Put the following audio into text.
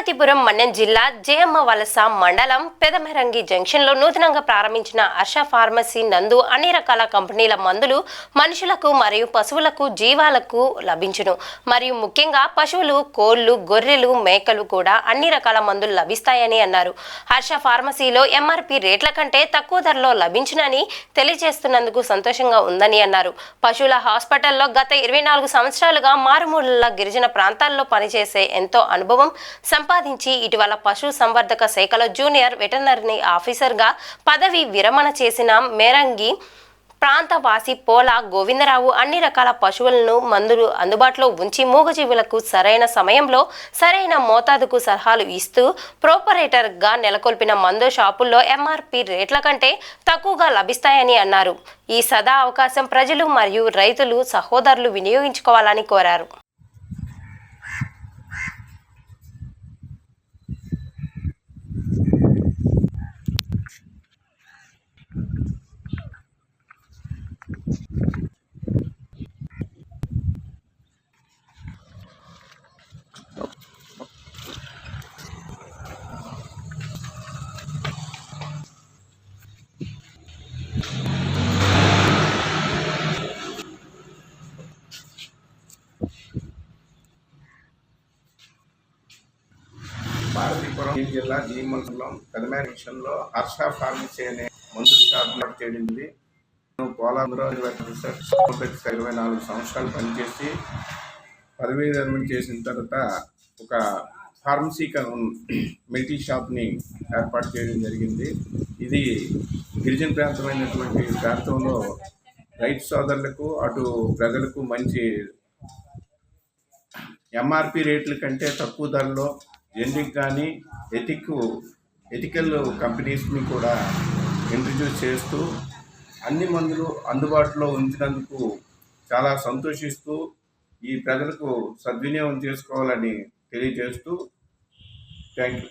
పార్వతీపురం మన్యం జిల్లా జయమ్మ వలస మండలం పెదమెరంగి జంక్షన్లో నూతనంగా ప్రారంభించిన హర్ష ఫార్మసీ నందు అన్ని రకాల కంపెనీల మందులు మనుషులకు మరియు పశువులకు జీవాలకు లభించును. మరియు ముఖ్యంగా పశువులు, కోళ్లు, గొర్రెలు, మేకలు కూడా అన్ని రకాల మందులు లభిస్తాయని అన్నారు. హర్ష ఫార్మసీలో ఎంఆర్పి రేట్ల కంటే తక్కువ ధరలో లభించునని తెలియజేస్తున్నందుకు సంతోషంగా ఉందని అన్నారు. పశువుల హాస్పిటల్లో గత 24 సంవత్సరాలుగా మారుమూల గిరిజన ప్రాంతాల్లో పనిచేసే ఎంతో అనుభవం సంపాదించి ఇటీవల పశు సంవర్ధక శాఖలో జూనియర్ వెటర్నరీ ఆఫీసర్గా పదవి విరమణ చేసిన మేరంగి ప్రాంతవాసి పోల గోవిందరావు అన్ని రకాల పశువులను మందులు అందుబాటులో ఉంచి మూగజీవులకు సరైన సమయంలో సరైన మోతాదుకు సలహాలు ఇస్తూ ప్రొపరేటర్గా నెలకొల్పిన మందు షాపుల్లో ఎంఆర్పి రేట్ల కంటే తక్కువగా లభిస్తాయని అన్నారు. ఈ సదా అవకాశం ప్రజలు మరియు రైతులు సహోదరులు వినియోగించుకోవాలని కోరారు. పార్వతీపురం జిల్లా జీమల్లం పెదమేరంగి జంక్షన్లో హర్ష ఫార్మసీ అనే మందుల షాప్ చేయడింది. పోలాంధ్ర 24 సంవత్సరాలు పనిచేసి పదవీ విరమణ చేసిన తర్వాత ఒక ఫార్మసీ మెడికల్ షాప్ని ఏర్పాటు చేయడం జరిగింది. ఇది గిరిజన ప్రాంతమైనటువంటి ప్రాంతంలో రైతు సోదరులకు అటు ప్రజలకు మంచి ఎంఆర్పి రేట్ల కంటే తక్కువ ధరలో జెనరిక్ కానీ ఎథికల్ కంపెనీస్ని కూడా ఇంట్రడ్యూస్ చేస్తూ అన్ని మందులు అందుబాటులో ఉంచినందుకు చాలా సంతోషిస్తూ ఈ ప్రజలకు సద్వినియోగం చేసుకోవాలని తెలియజేస్తూ థ్యాంక్ యూ.